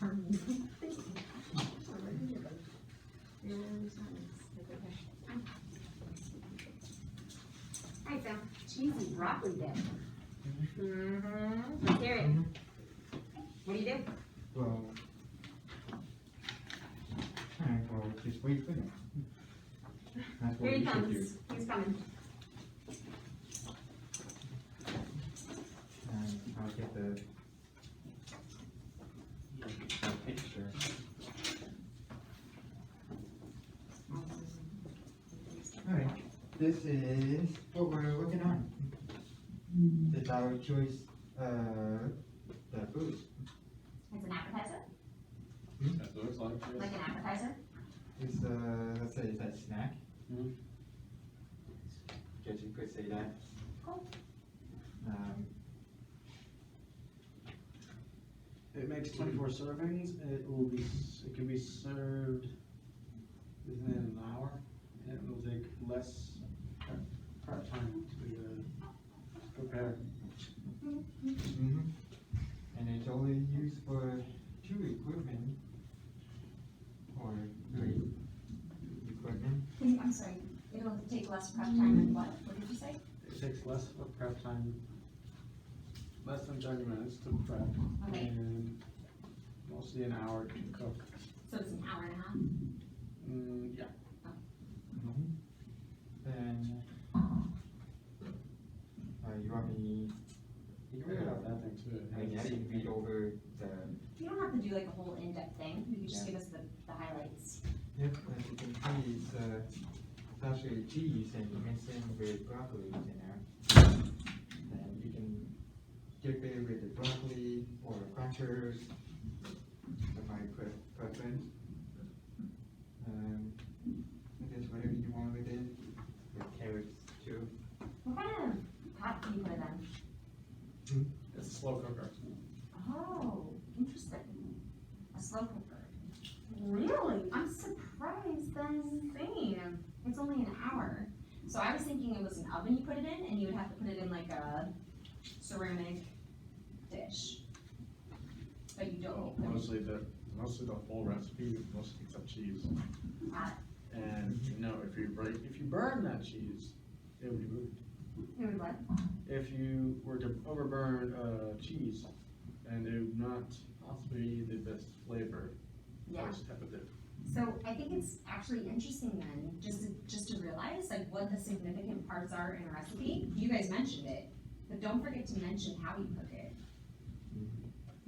Alright, so cheesy broccoli dip. Let's hear it. What do you do? Well, well, just wait for him. That's what Here he you should do. comes. He's coming. And I'll get the picture. Alright, this is what we're working on. It's our choice, the food. It's an appetizer? That's what it looks like. Yes. Like an appetizer? It's let's say it's a snack. Mhm. Guess you could say that. Cool. It makes 24 servings. It can be served within an hour, and it will take less prep time to prepare. And it's only used for 2 equipment or 3 equipment. I'm sorry. It'll take less prep time than what? What did you say? It takes less of prep time, less than 30 minutes to prep, Okay. and mostly an hour to cook. So it's an hour and a half? Yeah. Then you want me? You can read about that thing too. I can read over the. You don't have to do like a whole in-depth thing. You can just Yeah. give us the highlights. Yep, as you can see, it's actually cheese and mixing with broccoli in there. And you can dip it with the broccoli or crackers, for my preference. I guess whatever you want with it, with carrots too. What kind of pot do you put it in? It's a slow cooker. Oh, interesting. A slow cooker. Really? I'm surprised then. Same. It's only an hour. So I was thinking it was an oven you put it in, and you would have to put it in like a ceramic dish. But you don't. Mostly the whole recipe mostly except cheese. Got And if you burn that cheese, it would be ruined. it. It would what? If you were to overburn cheese, and it would not possibly be the best flavor Yeah. for this type of dip. So I think it's actually interesting then, just to realize like what the significant parts are in a recipe. You guys mentioned it, but don't forget to mention how you cook it.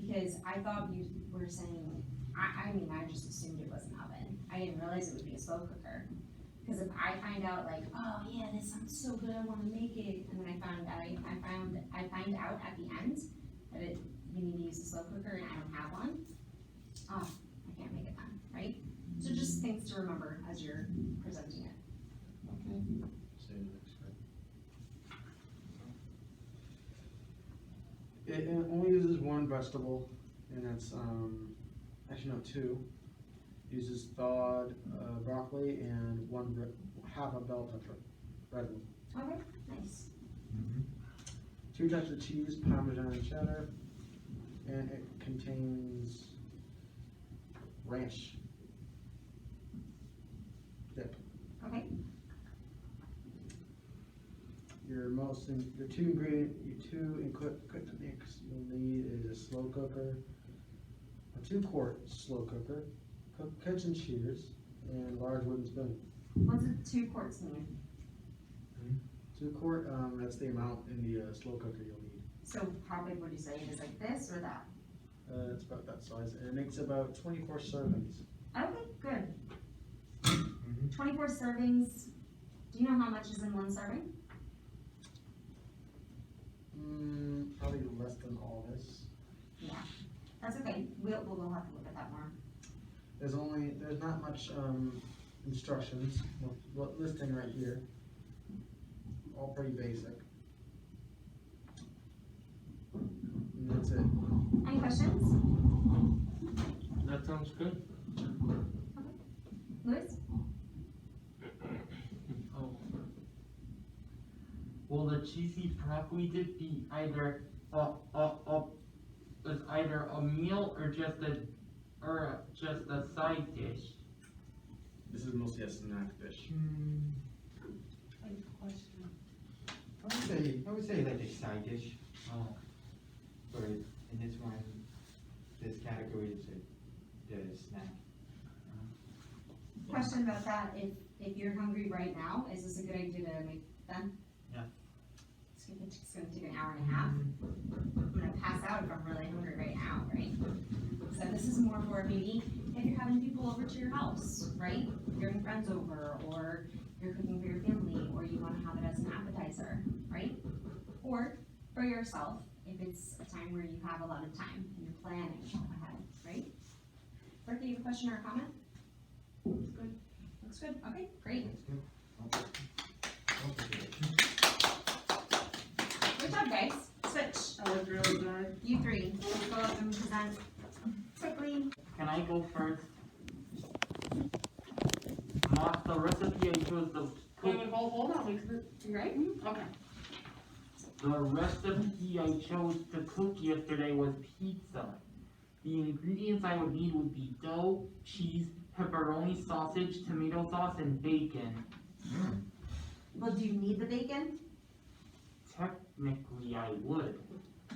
Because I thought you were saying, I mean, I just assumed it was an oven. I didn't realize it would be a slow cooker. Because if I find out like, oh yeah, this sounds so good, I want to make it, and then I find out at the end that you need to use a slow cooker and I don't have one, oh, I can't make it then, right? So just things to remember as you're presenting it. Okay. Say the next one. It only uses one vegetable, and it's actually no, 2. Uses thawed broccoli and half a bell pepper, red one. Okay, nice. 2 types of cheese, Parmesan and cheddar, and it contains ranch dip. Okay, Your 2 equipment mix you'll need is a slow cooker, a 2-quart slow cooker, kitchen shears, and large wooden spoon. what's it 2 quarts mean? 2 quart, that's the amount in the slow cooker you'll need. So how big would you say it is, like this or that? It's about that size, and it makes about 24 servings. Okay, good. 24 servings. Do you know how much is in one serving? Probably less than all this. Yeah, that's okay. We'll have to look at that more. There's not much instructions, listing right here. All pretty basic. And that's it. Any questions? That sounds good. Louis? Oh. Will the cheesy broccoli dip be either a meal or just a or just a side dish? This is mostly a snack dish. I would say like a side dish, Oh. but in this one, this category is the snack. Question about that, if you're hungry right now, is this a good idea to make then? Yeah. It's gonna take an hour and a half. I'm gonna pass out if I'm really hungry right now, right? So this is more for maybe if you're having people over to your house, right? You're having friends over, or you're cooking for your family, or you wanna have it as an appetizer, right? Or for yourself, if it's a time where you have a lot of time and you're planning ahead, right? Bertha, you have a question or a comment? Looks good. Looks good, okay, great. That's good. Good job, guys. Switch. That was really good. You three, go up and present quickly. Can I go first? Mark, the recipe I chose the Wait, hold on, you right? Okay. The recipe I chose to cook yesterday was pizza. The ingredients I would need would be dough, cheese, pepperoni, sausage, tomato sauce, and bacon. Well, do you need the bacon? Technically, I would,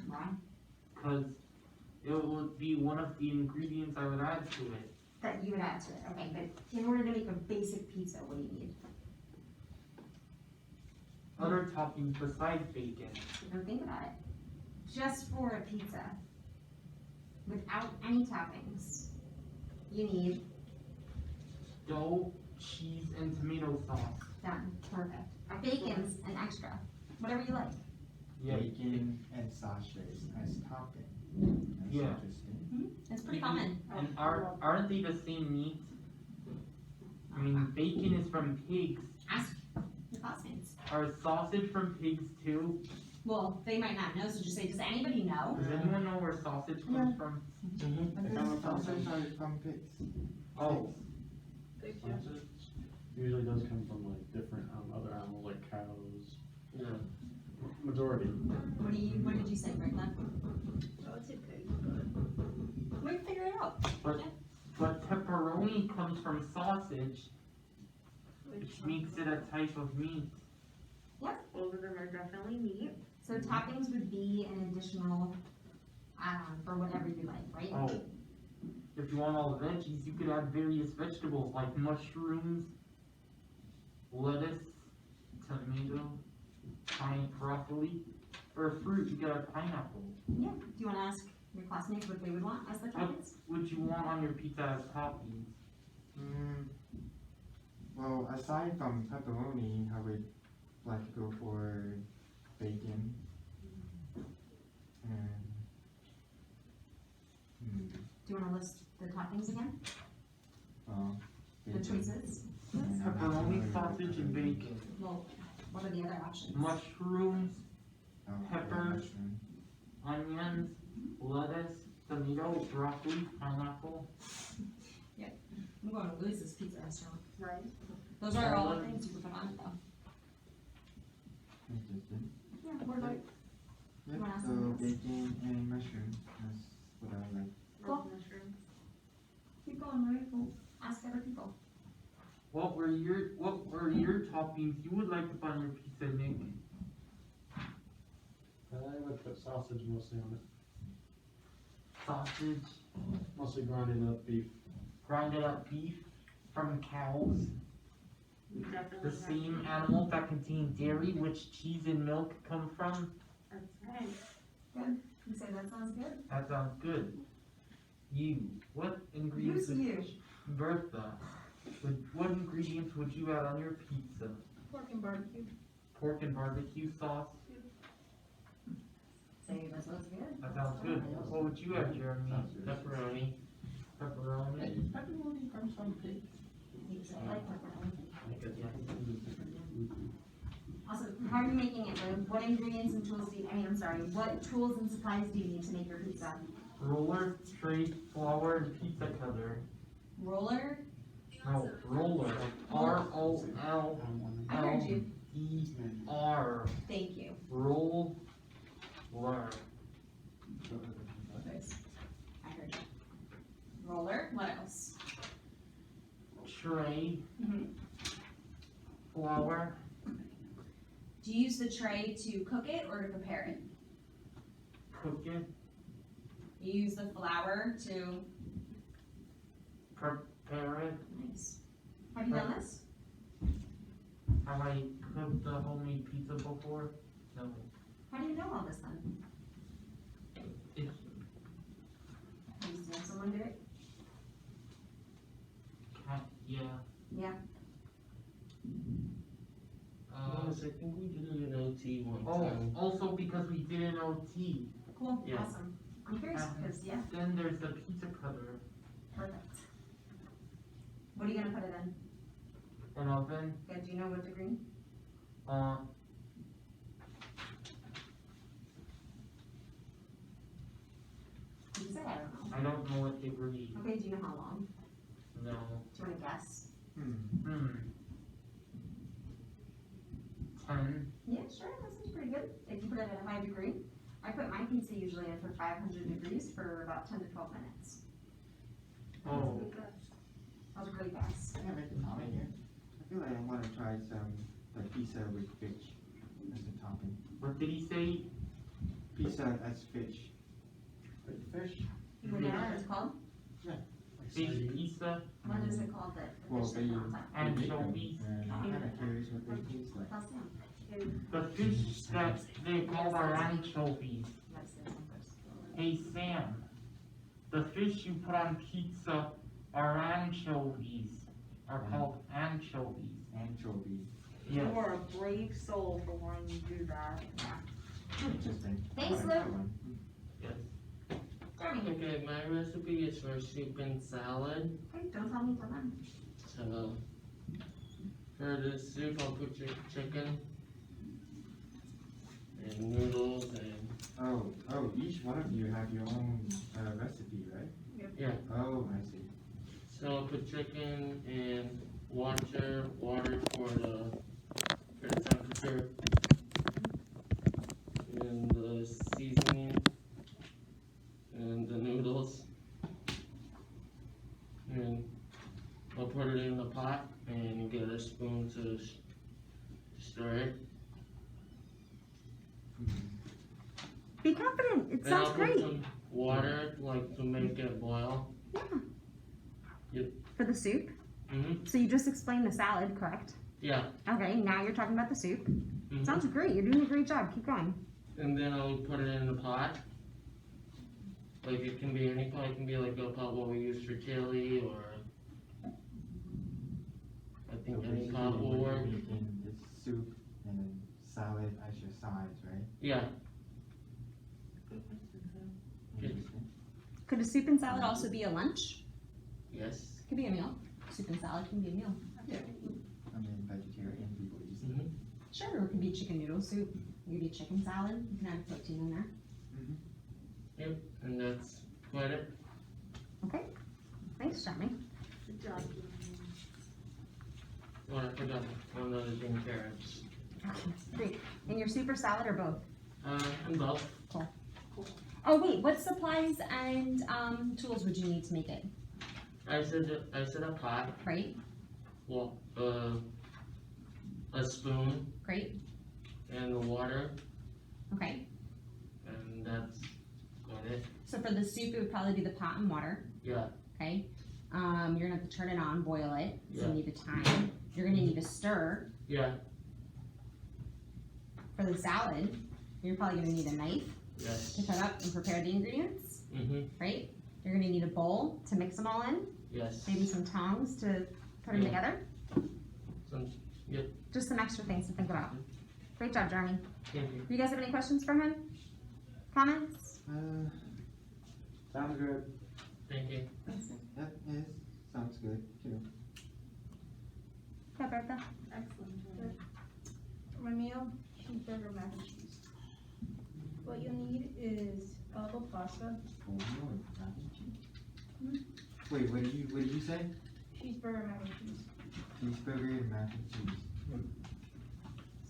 Why? because it would be one of the ingredients I would add to it. That you would add to it, okay, but in order to make a basic pizza, what do you need? Other toppings besides bacon. Don't think about it. Just for a pizza, without any toppings, you need, Dough, cheese, and tomato sauce. done, perfect. Bacon's an extra, whatever you like. Yeah, Bacon and sausage as topping. That's Yeah. interesting. It's pretty common. And aren't they the same meat? I mean, bacon is from pigs. Ask your classmates. Are sausage from pigs too? Well, they might not know, so just say, does anybody know? Does anyone know where sausage comes from? And sausage are from pigs. Oh, Sausage usually does come from like different other animals like cows. yeah. Majority. What did you say, Brooklyn? We can figure it out. But pepperoni comes from sausage, which makes it a type of meat. Both of them are definitely meat. So toppings would be an additional add-on for whatever you like, right? Oh. If you want all the veggies, you could add various vegetables like mushrooms, lettuce, tomato, broccoli. For fruit, you could add pineapple. Yeah. Do you want to ask your classmates what they would want as their toppings? What would you want on your pizza as toppings? Well, aside from pepperoni, I would like to go for bacon. And Do you want to list the toppings again? well, The bacon. choices? And I'm not Pepperoni, familiar sausage, with and pepperoni. bacon. Well, what are the other options? Mushrooms, Oh, peppers. mushroom. onions, lettuce, tomato, broccoli, pineapple. I'm going to lose this pizza restaurant. Right. Those are all the things you can put on it though. Interesting. Yeah, we're like, Yep, wanna ask so something else? bacon and mushroom, that's what I like. Cool. Mushrooms. keep going, right? We'll ask other people. What were your toppings you would like to put on your pizza, Nick? I would put sausage mostly on it. Sausage, Mostly grinded up beef. grinded up beef from cows, Definitely. the same animals that contain dairy, which cheese and milk come from. That's right. Good. You say that sounds good? That sounds good. You, what ingredients? Who's you? Bertha, what ingredients would you add on your pizza? Pork and barbecue. Pork and barbecue sauce. Say that sounds good. That sounds good. What would you add, Jeremy? Pepperoni. Pepperoni. Pepperoni comes from pig. You say like pepperoni. Yeah. Also, how are you making it? What ingredients and tools do you, what tools and supplies do you need to make your pizza? Roller, tray, flour, and pizza cutter. Roller? No, roller. I heard you. R-O-L-L-E-R. Thank you. Roller. I heard you. Roller? flour, Do you use the tray to cook it or to prepare it? cook it, You use the flour to, prepare it. nice. Have you done this? Have I cooked the homemade pizza before? No. How do you know all this then? It's, Have you seen someone do it? yeah. Yeah. Yes, I think we did an OT one Oh, time. also because we did an OT, Cool, Yeah. awesome. I'm curious, because, yeah, then there's the pizza cutter, perfect. What are you gonna put it in? an oven, Yeah, do you know what degree? You said I don't know. I don't know what degree, Okay, do you know how long? no. Do you wanna guess? 10, Yeah, sure, that sounds pretty good. If you put it at a high degree. I put my pizza usually in for 500 degrees for about 10 to 12 minutes. oh, That was a great guess. Can I make a comment here? I feel like I wanna try some, the pizza with fish as a topping. what did he say? Pizza as fish. Like fish? You know what it's called? Fish pizza, What is it called that the Well, fish that you're on top? anchovies. And I'm kinda curious what they taste like. That's them. The fish that they call are anchovies. You gotta say something first. Hey Sam, the fish you put on pizza are anchovies, are called anchovies. Anchovies. Yes. You are a brave soul for wanting to do that. Interesting. Thanks, I like that Luke. one. Jeremy, Okay, my recipe is for soup and salad. hey, don't tell me till then. So, for the soup, I'll put chicken and noodles and, Oh, each one of you have your own recipe, right? yeah. Oh, I see. So I'll put chicken and water for the temperature. And the seasoning. And the noodles. And I'll put it in the pot and get a spoon to stir it. Be confident, it Then I'll sounds put great. some water, like to make it boil. For the soup? Mm-hmm. So you just explained the salad, correct? Yeah. Okay, now you're talking about the soup. Mhm. Sounds great, you're doing a great job, keep going. And then I'll put it in the pot. Like it can be any pot, it can be like a pot what we use for chili or I think So any basically, pot will what work. you're making is soup and then salad as your sides, right? Yeah. Interesting. Could a soup and salad also be a lunch? Yes. Could be a meal. Soup and salad can be a meal. I mean, vegetarian people use it. Mm-hmm. Sure, it could be chicken noodle soup, it could be chicken salad, you can add protein in there. Yep. And that's quite it. Okay, thanks, Jeremy. Good job. Oh, I forgot one other thing, carrots. Great. And your soup or salad or both? And both. Oh wait, what supplies and tools would you need to make it? I said a pot, Right? well, a spoon Great. and the water, Okay. and that's about it. So for the soup, it would probably be the pot and water. Yeah. Okay. You're gonna have to turn it on, boil it. So Yeah. you need the time. You're gonna need a stir. Yeah. For the salad, you're probably gonna need a knife Yes. to cut up and prepare the ingredients. Mm-hmm. Right? You're gonna need a bowl to mix them all in. Yes. Maybe some tongs to put them Yeah. together. Some, Just some extra things to think about. Great job, Jeremy. thank you. Do you guys have any questions for him? Comments? Sounds good. Thank you. Yep, yes, sounds good too. Yeah, Bertha? Excellent. For my meal, cheeseburger, mac and cheese. What you'll need is elbow pasta, Oh, no, mac and cheese. Wait, what did you say? cheeseburger, mac and cheese. Cheeseburger and mac and cheese.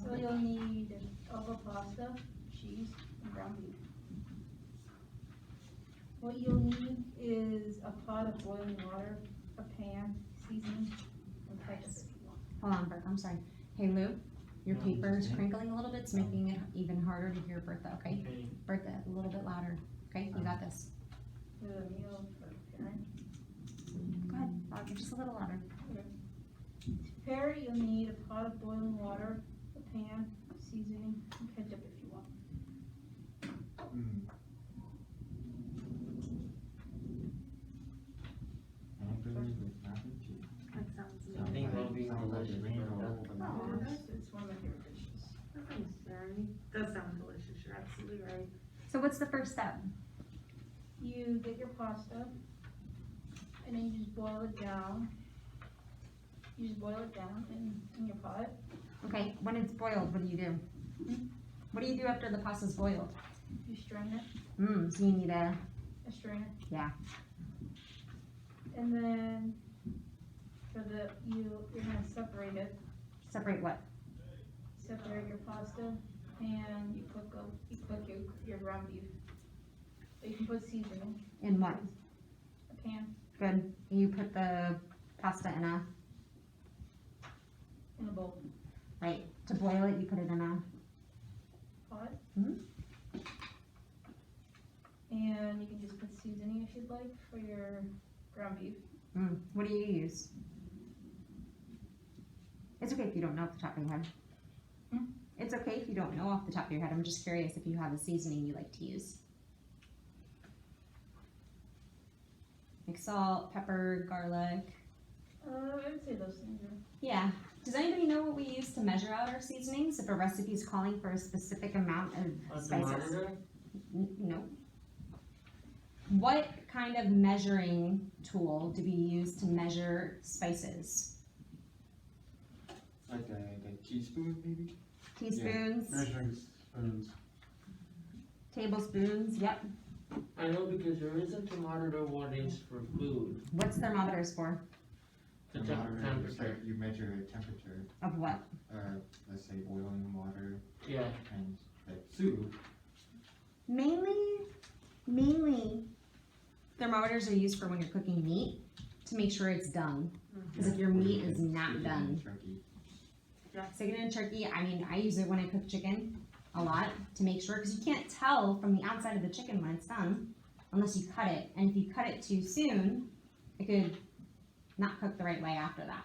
So you'll need elbow pasta, cheese, and ground beef. What you'll need is a pot of boiling water, a pan, seasoning, and pickles if you want. Hold on, Bertha, I'm sorry. Hey Lou, your Yeah, paper is okay. crinkling a little bit, it's making it even harder to hear Bertha, okay? Okay. Bertha, a little bit louder, okay? You got this. The meal for parent. Go ahead, louder, just a little louder. To prepare it, you'll need a pot of boiling water, a pan, seasoning, and ketchup if you want. And I believe with mac and cheese. That sounds I think that'll be Sounds like delicious. a rainbow That- over the Oh, mountains. it's one of my favorite dishes. Thanks, Jeremy. Does sound delicious, you're absolutely right. So what's the first step? You get your pasta, and then you just boil it down. You just boil it down in your pot. Okay, when it's boiled, what do you do? What do you do after the pasta's boiled? You strain it, So you need a, a strainer. Yeah. And then you're gonna separate it. separate what? Separate your pasta, and you cook your ground beef. But you can put seasoning, In what? a pan, Good. You put the pasta in a, in a bowl, right, to boil it, you put it in a, pot. Mhm. And you can just put seasoning if you'd like for your ground beef. what do you use? It's okay if you don't know off the top of your head. Hmm? It's okay if you don't know off the top of your head, I'm just curious if you have a seasoning you like to use. Like salt, pepper, garlic. I would say those things are. Yeah. Does anybody know what we use to measure out our seasonings if a recipe is calling for a specific amount of A spices? thermometer? No. What kind of measuring tool do we use to measure spices? Like a teaspoon maybe? Teaspoons, Measuring spoons. tablespoons, yep. I know because there is a thermometer one is for food. What's thermometers for? The Thermometer is temperature. like you measure a temperature, Of what? let's say boiling water Yeah. and like soup. Mainly, thermometers are used for when you're cooking meat to make sure it's done. Because if your meat is not done. Turkey. Chicken and turkey, I mean, I use it when I cook chicken a lot to make sure, because you can't tell from the outside of the chicken when it's done unless you cut it. And if you cut it too soon, it could not cook the right way after that.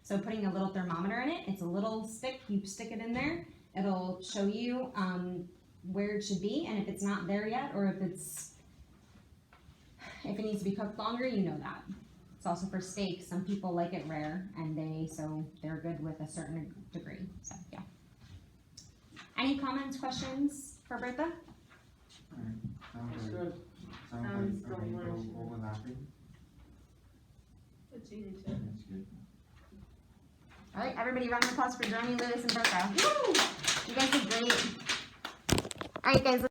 So putting a little thermometer in it, it's a little stick, you stick it in there, it'll show you where it should be, and if it's not there yet, or if it needs to be cooked longer, you know that. It's also for steak, some people like it rare, and they're good with a certain degree, so, yeah. Any comments, questions for Bertha? Sounds That's like, good. sounds like a rainbow delicious. overlapping. It's easy to. That's good. All right, everybody round of applause for Jeremy, Lewis, and Bertha. Woo! You guys did great. All right, guys.